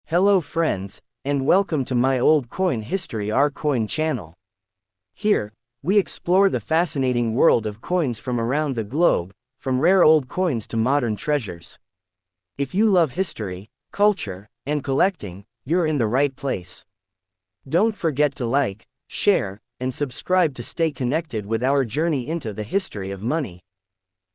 Hello friends, and welcome to my Old Coin History Our Coin channel. Here, we explore the fascinating world of coins from around the globe, from rare old coins to modern treasures. If you love history, culture, and collecting, you're in the right place. Don't forget to like, share, and subscribe to stay connected with our journey into the history of money.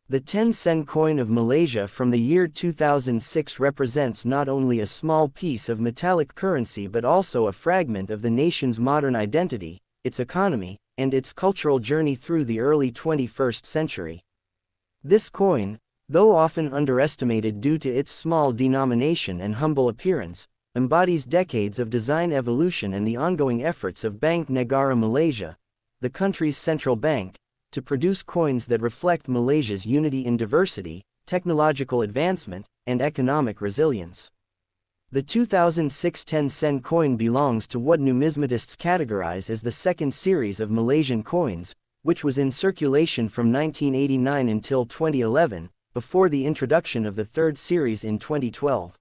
The 10-cent coin of Malaysia from the year 2006 represents not only a small piece of metallic currency but also a fragment of the nation's modern identity, its economy, and its cultural journey through the early 21st century. This coin, though often underestimated due to its small denomination and humble appearance, embodies decades of design evolution and the ongoing efforts of Bank Negara Malaysia, the country's central bank, to produce coins that reflect Malaysia's unity in diversity, technological advancement, and economic resilience. The 2006 10-cent coin belongs to what numismatists categorize as the second series of Malaysian coins, which was in circulation from 1989 until 2011, before the introduction of the third series in 2012.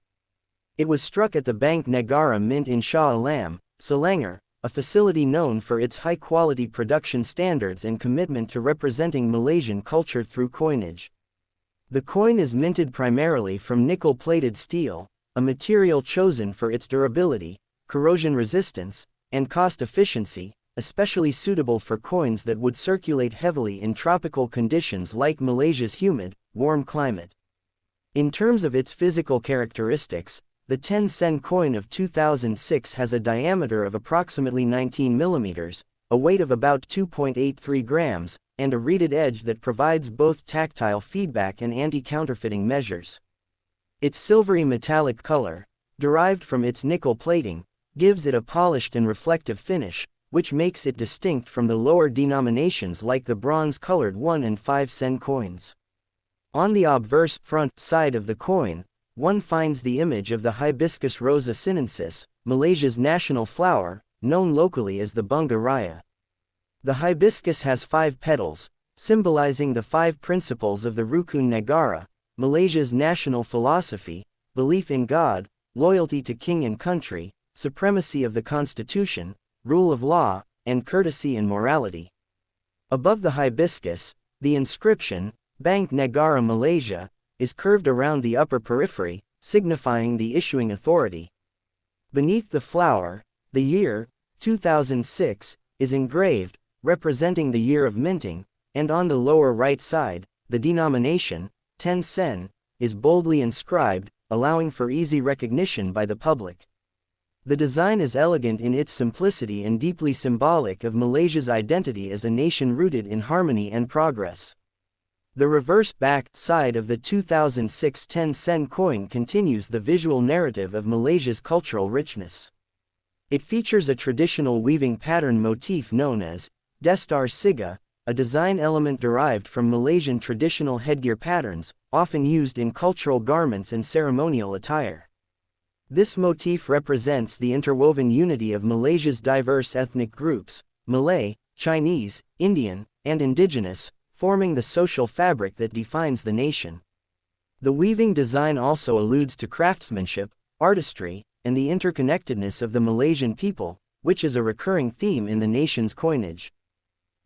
It was struck at the Bank Negara Mint in Shah Alam, Selangor, a facility known for its high-quality production standards and commitment to representing Malaysian culture through coinage. The coin is minted primarily from nickel-plated steel, a material chosen for its durability, corrosion resistance, and cost efficiency, especially suitable for coins that would circulate heavily in tropical conditions like Malaysia's humid, warm climate. In terms of its physical characteristics, the 10-cent coin of 2006 has a diameter of approximately 19 mm, a weight of about 2.83 grams, and a reeded edge that provides both tactile feedback and anti-counterfeiting measures. Its silvery metallic color, derived from its nickel plating, gives it a polished and reflective finish, which makes it distinct from the lower denominations like the bronze-colored 1 and 5-cent coins. On the obverse front side of the coin, one finds the image of the Hibiscus rosa sinensis, Malaysia's national flower, known locally as the Bunga Raya. The hibiscus has 5 petals, symbolizing the 5 principles of the Rukun Negara, Malaysia's national philosophy: belief in God, loyalty to king and country, supremacy of the constitution, rule of law, and courtesy and morality. Above the hibiscus, the inscription, Bank Negara Malaysia, is curved around the upper periphery, signifying the issuing authority. Beneath the flower, the year, 2006, is engraved, representing the year of minting, and on the lower right side, the denomination, 10 sen, is boldly inscribed, allowing for easy recognition by the public. The design is elegant in its simplicity and deeply symbolic of Malaysia's identity as a nation rooted in harmony and progress. The reverse back side of the 2006 10-cent coin continues the visual narrative of Malaysia's cultural richness. It features a traditional weaving pattern motif known as Destar Siga, a design element derived from Malaysian traditional headgear patterns, often used in cultural garments and ceremonial attire. This motif represents the interwoven unity of Malaysia's diverse ethnic groups, Malay, Chinese, Indian, and indigenous, forming the social fabric that defines the nation. The weaving design also alludes to craftsmanship, artistry, and the interconnectedness of the Malaysian people, which is a recurring theme in the nation's coinage.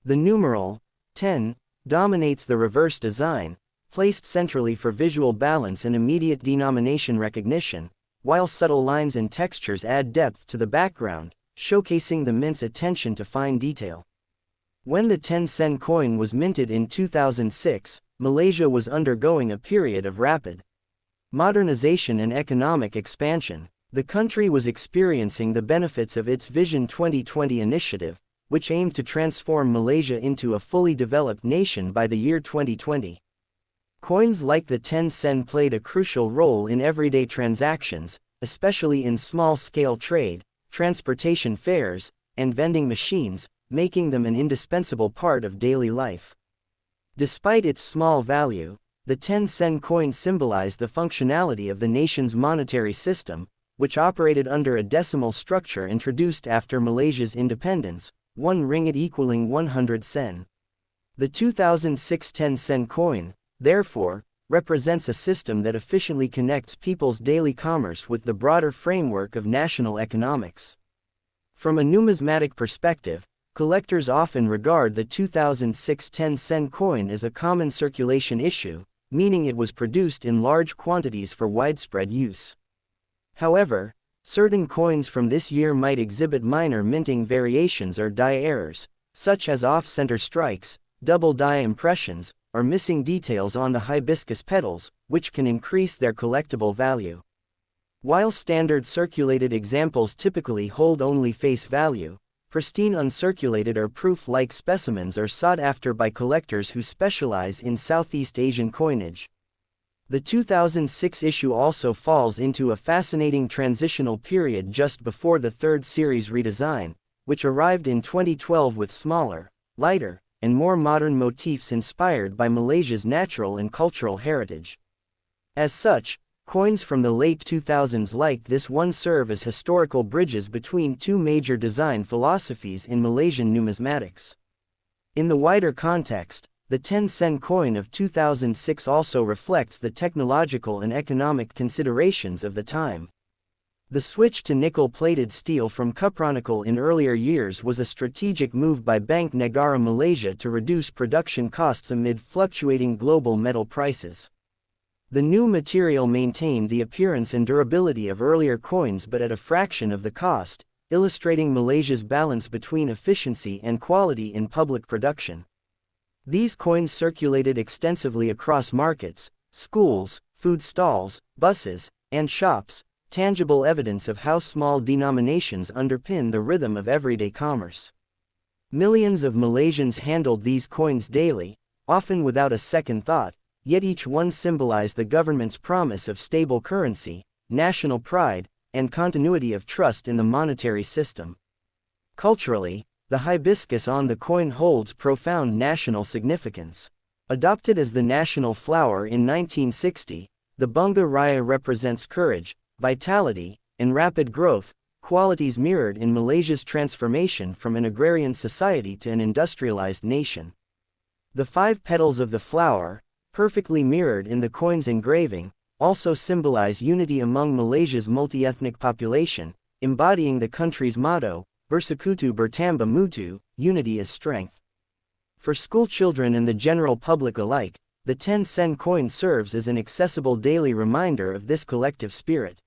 The numeral 10 dominates the reverse design, placed centrally for visual balance and immediate denomination recognition, while subtle lines and textures add depth to the background, showcasing the mint's attention to fine detail. When the 10-cent coin was minted in 2006, Malaysia was undergoing a period of rapid modernization and economic expansion. The country was experiencing the benefits of its Vision 2020 initiative, which aimed to transform Malaysia into a fully developed nation by the year 2020. Coins like the 10 sen played a crucial role in everyday transactions, especially in small-scale trade, transportation fares, and vending machines, making them an indispensable part of daily life. Despite its small value, the 10-cent coin symbolized the functionality of the nation's monetary system, which operated under a decimal structure introduced after Malaysia's independence, 1 ringgit equaling 100 sen. The 2006 10-cent coin, therefore, represents a system that efficiently connects people's daily commerce with the broader framework of national economics. From a numismatic perspective, collectors often regard the 2006 10-cent coin as a common circulation issue, meaning it was produced in large quantities for widespread use. However, certain coins from this year might exhibit minor minting variations or die errors, such as off-center strikes, double die impressions, or missing details on the hibiscus petals, which can increase their collectible value. While standard circulated examples typically hold only face value, pristine uncirculated or proof-like specimens are sought after by collectors who specialize in Southeast Asian coinage. The 2006 issue also falls into a fascinating transitional period just before the third series redesign, which arrived in 2012 with smaller, lighter, and more modern motifs inspired by Malaysia's natural and cultural heritage. As such, coins from the late 2000s like this one serve as historical bridges between two major design philosophies in Malaysian numismatics. In the wider context, the 10-cent coin of 2006 also reflects the technological and economic considerations of the time. The switch to nickel-plated steel from cupronickel in earlier years was a strategic move by Bank Negara Malaysia to reduce production costs amid fluctuating global metal prices. The new material maintained the appearance and durability of earlier coins but at a fraction of the cost, illustrating Malaysia's balance between efficiency and quality in public production. These coins circulated extensively across markets, schools, food stalls, buses, and shops, tangible evidence of how small denominations underpin the rhythm of everyday commerce. Millions of Malaysians handled these coins daily, often without a second thought, yet each one symbolized the government's promise of stable currency, national pride, and continuity of trust in the monetary system. Culturally, the hibiscus on the coin holds profound national significance. Adopted as the national flower in 1960, the Bunga Raya represents courage, vitality, and rapid growth, qualities mirrored in Malaysia's transformation from an agrarian society to an industrialized nation. The 5 petals of the flower, perfectly mirrored in the coin's engraving, also symbolize unity among Malaysia's multi-ethnic population, embodying the country's motto, Bersekutu Bertambah Mutu, unity is strength. For school children and the general public alike, the 10-cent coin serves as an accessible daily reminder of this collective spirit.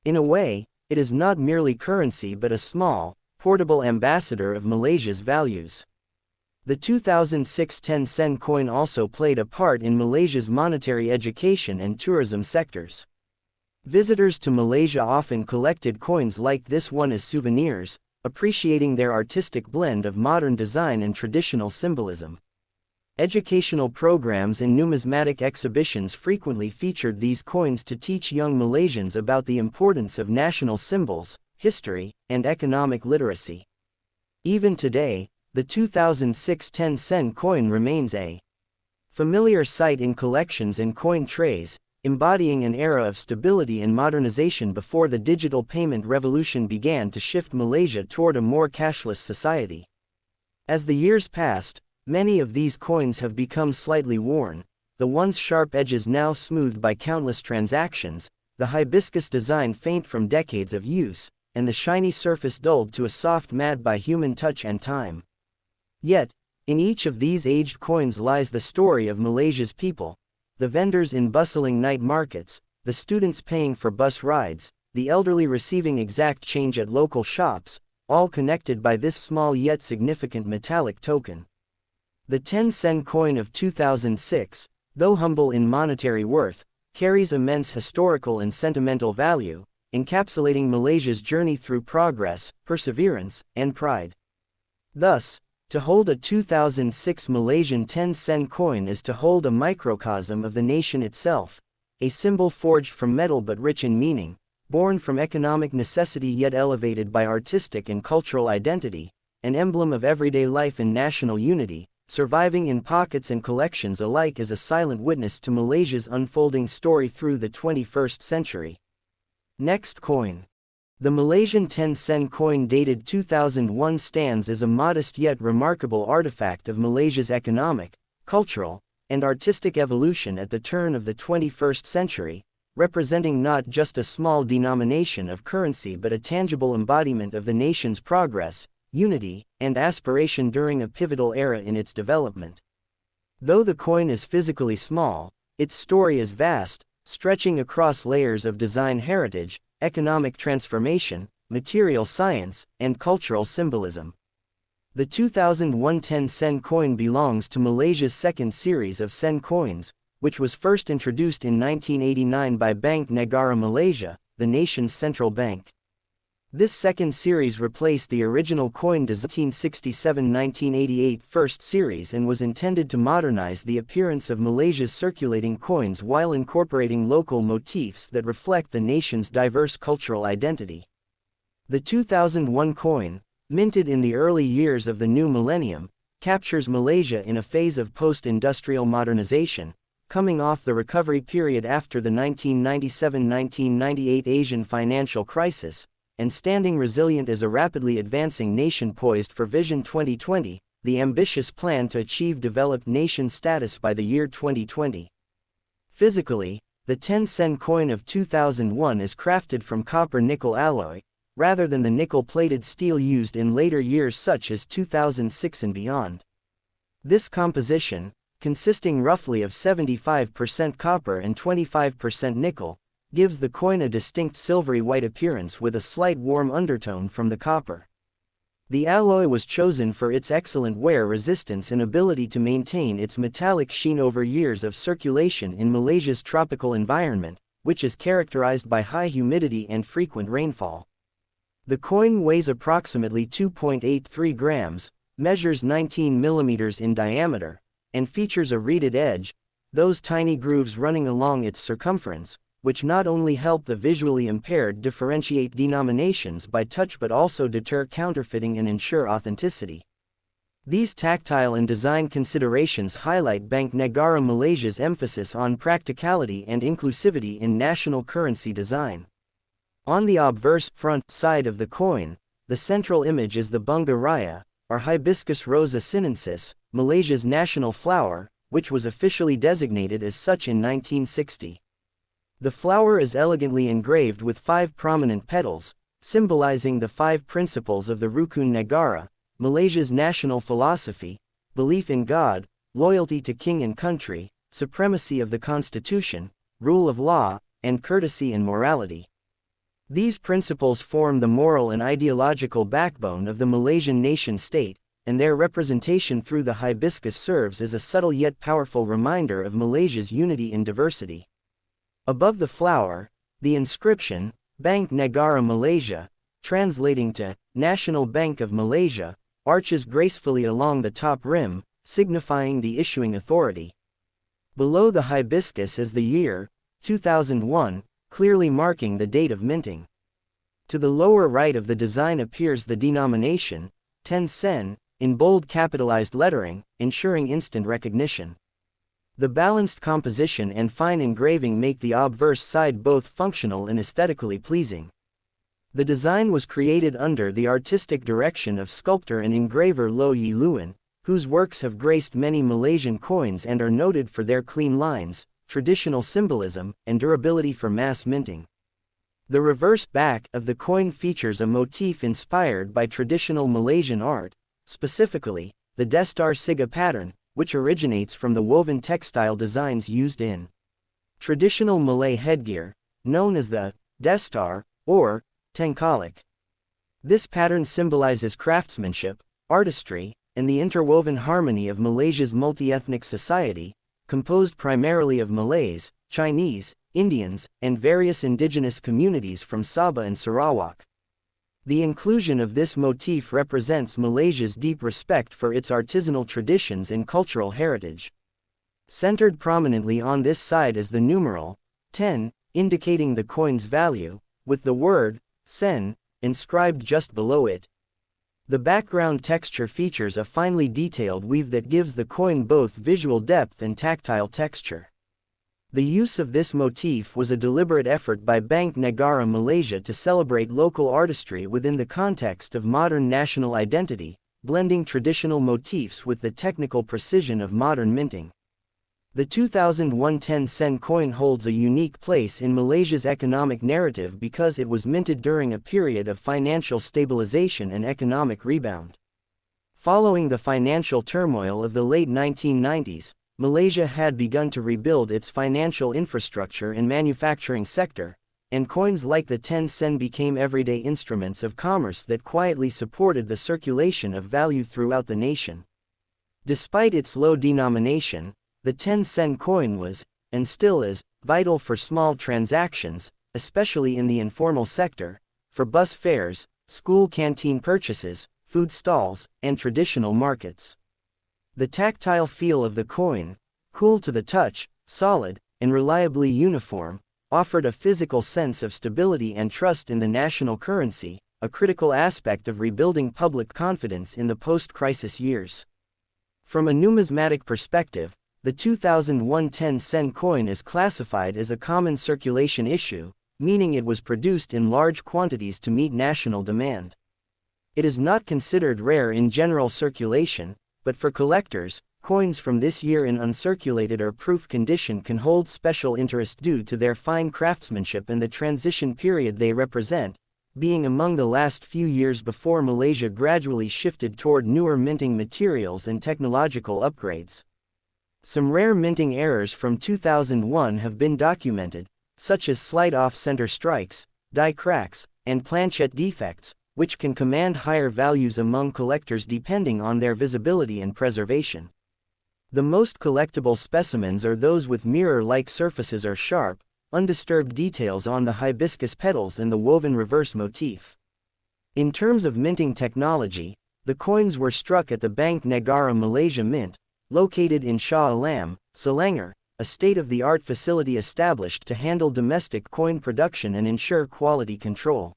In a way, it is not merely currency but a small, portable ambassador of Malaysia's values. The 2006 10-cent coin also played a part in Malaysia's monetary education and tourism sectors. Visitors to Malaysia often collected coins like this one as souvenirs, appreciating their artistic blend of modern design and traditional symbolism. Educational programs and numismatic exhibitions frequently featured these coins to teach young Malaysians about the importance of national symbols, history, and economic literacy. Even today, the 2006 10-cent coin remains a familiar sight in collections and coin trays, embodying an era of stability and modernization before the digital payment revolution began to shift Malaysia toward a more cashless society. As the years passed, many of these coins have become slightly worn, the once sharp edges now smoothed by countless transactions, the hibiscus design faint from decades of use, and the shiny surface dulled to a soft matte by human touch and time. Yet, in each of these aged coins lies the story of Malaysia's people, the vendors in bustling night markets, the students paying for bus rides, the elderly receiving exact change at local shops, all connected by this small yet significant metallic token. The 10-cent coin of 2006, though humble in monetary worth, carries immense historical and sentimental value, encapsulating Malaysia's journey through progress, perseverance, and pride. Thus, to hold a 2006 Malaysian 10-cent coin is to hold a microcosm of the nation itself, a symbol forged from metal but rich in meaning, born from economic necessity yet elevated by artistic and cultural identity, an emblem of everyday life and national unity, surviving in pockets and collections alike as a silent witness to Malaysia's unfolding story through the 21st century. Next coin. The Malaysian 10-cent coin dated 2001 stands as a modest yet remarkable artifact of Malaysia's economic, cultural, and artistic evolution at the turn of the 21st century, representing not just a small denomination of currency but a tangible embodiment of the nation's progress, unity, and aspiration during a pivotal era in its development. Though the coin is physically small, its story is vast, stretching across layers of design heritage, economic transformation, material science, and cultural symbolism. The 2001 10 sen coin belongs to Malaysia's second series of sen coins, which was first introduced in 1989 by Bank Negara Malaysia, the nation's central bank. This second series replaced the original coin design 1967-1988 first series and was intended to modernize the appearance of Malaysia's circulating coins while incorporating local motifs that reflect the nation's diverse cultural identity. The 2001 coin, minted in the early years of the new millennium, captures Malaysia in a phase of post-industrial modernization, coming off the recovery period after the 1997-1998 Asian financial crisis, and standing resilient as a rapidly advancing nation poised for Vision 2020, the ambitious plan to achieve developed nation status by the year 2020. Physically, the 10 sen coin of 2001 is crafted from copper-nickel alloy, rather than the nickel-plated steel used in later years such as 2006 and beyond. This composition, consisting roughly of 75% copper and 25% nickel, gives the coin a distinct silvery white appearance with a slight warm undertone from the copper. The alloy was chosen for its excellent wear resistance and ability to maintain its metallic sheen over years of circulation in Malaysia's tropical environment, which is characterized by high humidity and frequent rainfall. The coin weighs approximately 2.83 grams, measures 19 millimeters in diameter, and features a reeded edge, those tiny grooves running along its circumference, which not only help the visually impaired differentiate denominations by touch but also deter counterfeiting and ensure authenticity. These tactile and design considerations highlight Bank Negara Malaysia's emphasis on practicality and inclusivity in national currency design. On the obverse front side of the coin, the central image is the Bunga Raya, or Hibiscus rosa sinensis, Malaysia's national flower, which was officially designated as such in 1960. The flower is elegantly engraved with 5 prominent petals, symbolizing the 5 principles of the Rukun Negara, Malaysia's national philosophy: belief in God, loyalty to king and country, supremacy of the constitution, rule of law, and courtesy and morality. These principles form the moral and ideological backbone of the Malaysian nation-state, and their representation through the hibiscus serves as a subtle yet powerful reminder of Malaysia's unity in diversity. Above the flower, the inscription, Bank Negara Malaysia, translating to National Bank of Malaysia, arches gracefully along the top rim, signifying the issuing authority. Below the hibiscus is the year, 2001, clearly marking the date of minting. To the lower right of the design appears the denomination, 10 sen, in bold capitalized lettering, ensuring instant recognition. The balanced composition and fine engraving make the obverse side both functional and aesthetically pleasing. The design was created under the artistic direction of sculptor and engraver Lo Yi Luan, whose works have graced many Malaysian coins and are noted for their clean lines, traditional symbolism, and durability for mass minting. The reverse back of the coin features a motif inspired by traditional Malaysian art, specifically, the Destar Siga pattern, which originates from the woven textile designs used in traditional Malay headgear, known as the Destar, or Tengkolik. This pattern symbolizes craftsmanship, artistry, and the interwoven harmony of Malaysia's multi-ethnic society, composed primarily of Malays, Chinese, Indians, and various indigenous communities from Sabah and Sarawak. The inclusion of this motif represents Malaysia's deep respect for its artisanal traditions and cultural heritage. Centered prominently on this side is the numeral 10, indicating the coin's value, with the word sen inscribed just below it. The background texture features a finely detailed weave that gives the coin both visual depth and tactile texture. The use of this motif was a deliberate effort by Bank Negara Malaysia to celebrate local artistry within the context of modern national identity, blending traditional motifs with the technical precision of modern minting. The 2001 10-sen coin holds a unique place in Malaysia's economic narrative because it was minted during a period of financial stabilization and economic rebound. Following the financial turmoil of the late 1990s, Malaysia had begun to rebuild its financial infrastructure and manufacturing sector, and coins like the 10-sen became everyday instruments of commerce that quietly supported the circulation of value throughout the nation. Despite its low denomination, the 10-sen coin was, and still is, vital for small transactions, especially in the informal sector, for bus fares, school canteen purchases, food stalls, and traditional markets. The tactile feel of the coin, cool to the touch, solid, and reliably uniform, offered a physical sense of stability and trust in the national currency, a critical aspect of rebuilding public confidence in the post-crisis years. From a numismatic perspective, the 2001 10-sen coin is classified as a common circulation issue, meaning it was produced in large quantities to meet national demand. It is not considered rare in general circulation, but for collectors, coins from this year in uncirculated or proof condition can hold special interest due to their fine craftsmanship and the transition period they represent, being among the last few years before Malaysia gradually shifted toward newer minting materials and technological upgrades. Some rare minting errors from 2001 have been documented, such as slight off-center strikes, die cracks, and planchet defects, which can command higher values among collectors depending on their visibility and preservation. The most collectible specimens are those with mirror-like surfaces or sharp, undisturbed details on the hibiscus petals and the woven reverse motif. In terms of minting technology, the coins were struck at the Bank Negara Malaysia Mint, located in Shah Alam, Selangor, a state-of-the-art facility established to handle domestic coin production and ensure quality control.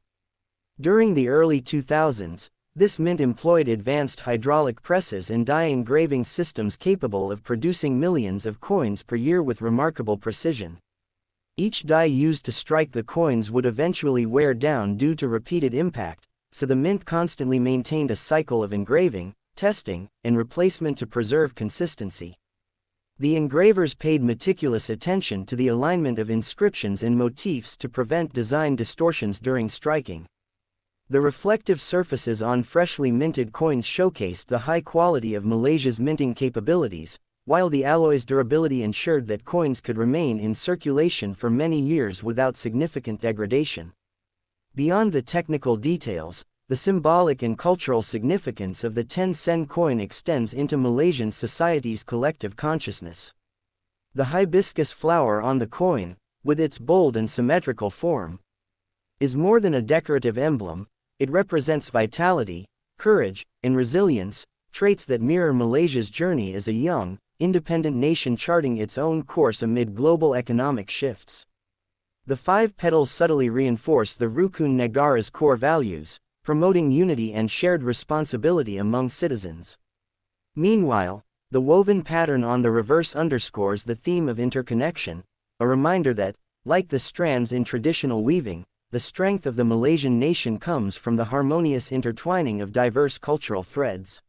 During the early 2000s, this mint employed advanced hydraulic presses and die engraving systems capable of producing millions of coins per year with remarkable precision. Each die used to strike the coins would eventually wear down due to repeated impact, so the mint constantly maintained a cycle of engraving, testing, and replacement to preserve consistency. The engravers paid meticulous attention to the alignment of inscriptions and motifs to prevent design distortions during striking. The reflective surfaces on freshly minted coins showcased the high quality of Malaysia's minting capabilities, while the alloy's durability ensured that coins could remain in circulation for many years without significant degradation. Beyond the technical details, the symbolic and cultural significance of the 10-sen coin extends into Malaysian society's collective consciousness. The hibiscus flower on the coin, with its bold and symmetrical form, is more than a decorative emblem. It represents vitality, courage, and resilience, traits that mirror Malaysia's journey as a young, independent nation charting its own course amid global economic shifts. The 5 petals subtly reinforce the Rukun Negara's core values, promoting unity and shared responsibility among citizens. Meanwhile, the woven pattern on the reverse underscores the theme of interconnection, a reminder that, like the strands in traditional weaving, the strength of the Malaysian nation comes from the harmonious intertwining of diverse cultural threads.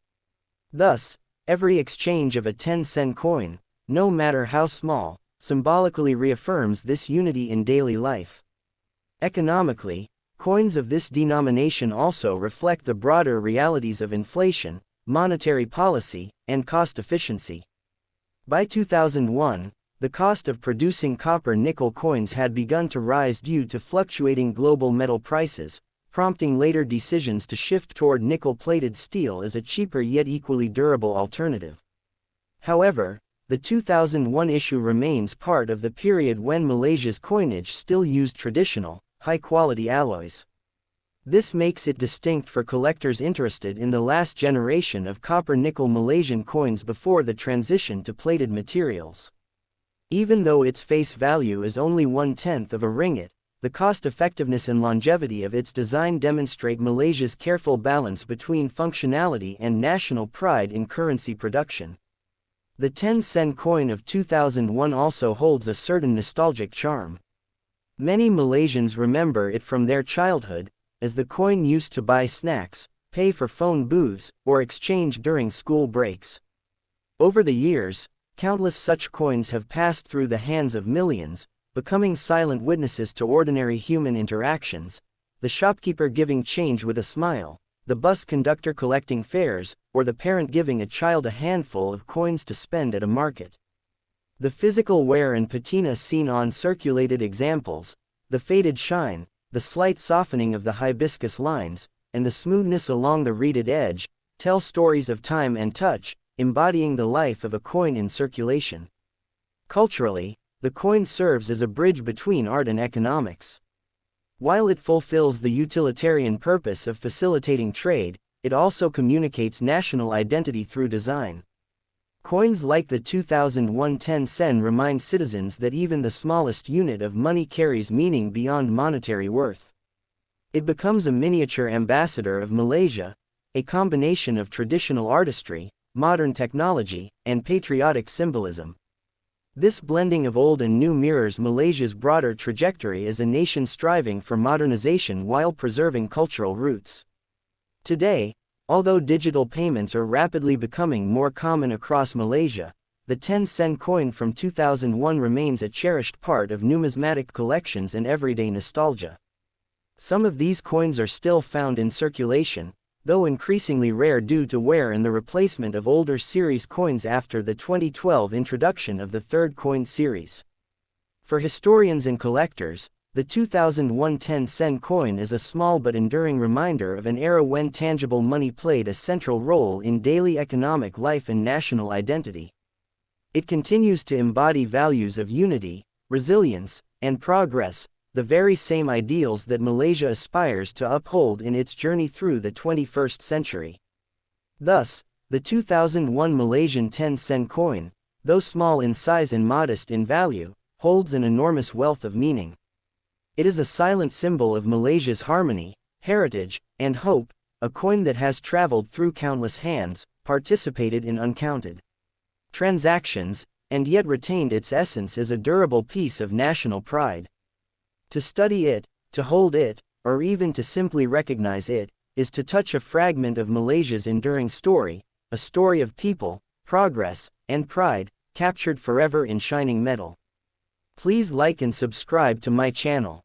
Thus, every exchange of a 10-sen coin, no matter how small, symbolically reaffirms this unity in daily life. Economically, coins of this denomination also reflect the broader realities of inflation, monetary policy, and cost efficiency. By 2001, the cost of producing copper-nickel coins had begun to rise due to fluctuating global metal prices, prompting later decisions to shift toward nickel-plated steel as a cheaper yet equally durable alternative. However, the 2001 issue remains part of the period when Malaysia's coinage still used traditional, high-quality alloys. This makes it distinct for collectors interested in the last generation of copper-nickel Malaysian coins before the transition to plated materials. Even though its face value is only 1/10 of a ringgit, the cost-effectiveness and longevity of its design demonstrate Malaysia's careful balance between functionality and national pride in currency production. The 10-sen coin of 2001 also holds a certain nostalgic charm. Many Malaysians remember it from their childhood, as the coin used to buy snacks, pay for phone booths, or exchange during school breaks. Over the years, Countless such coins have passed through the hands of millions, becoming silent witnesses to ordinary human interactions, the shopkeeper giving change with a smile, the bus conductor collecting fares, or the parent giving a child a handful of coins to spend at a market. The physical wear and patina seen on circulated examples, the faded shine, the slight softening of the hibiscus lines, and the smoothness along the reeded edge, tell stories of time and touch, embodying the life of a coin in circulation. Culturally, the coin serves as a bridge between art and economics. While it fulfills the utilitarian purpose of facilitating trade, it also communicates national identity through design. Coins like the 2001 10 sen remind citizens that even the smallest unit of money carries meaning beyond monetary worth. It becomes a miniature ambassador of Malaysia, a combination of traditional artistry, modern technology, and patriotic symbolism. This blending of old and new mirrors Malaysia's broader trajectory as a nation striving for modernization while preserving cultural roots. Today, although digital payments are rapidly becoming more common across Malaysia, the 10 sen coin from 2001 remains a cherished part of numismatic collections and everyday nostalgia. Some of these coins are still found in circulation, though increasingly rare due to wear and the replacement of older series coins after the 2012 introduction of the third coin series. For historians and collectors, the 2001 10 sen coin is a small but enduring reminder of an era when tangible money played a central role in daily economic life and national identity. It continues to embody values of unity, resilience, and progress, the very same ideals that Malaysia aspires to uphold in its journey through the 21st century. Thus, the 2001 Malaysian 10 sen coin, though small in size and modest in value, holds an enormous wealth of meaning. It is a silent symbol of Malaysia's harmony, heritage, and hope, a coin that has traveled through countless hands, participated in uncounted transactions, and yet retained its essence as a durable piece of national pride. To study it, to hold it, or even to simply recognize it, is to touch a fragment of Malaysia's enduring story, a story of people, progress, and pride, captured forever in shining metal. Please like and subscribe to my channel.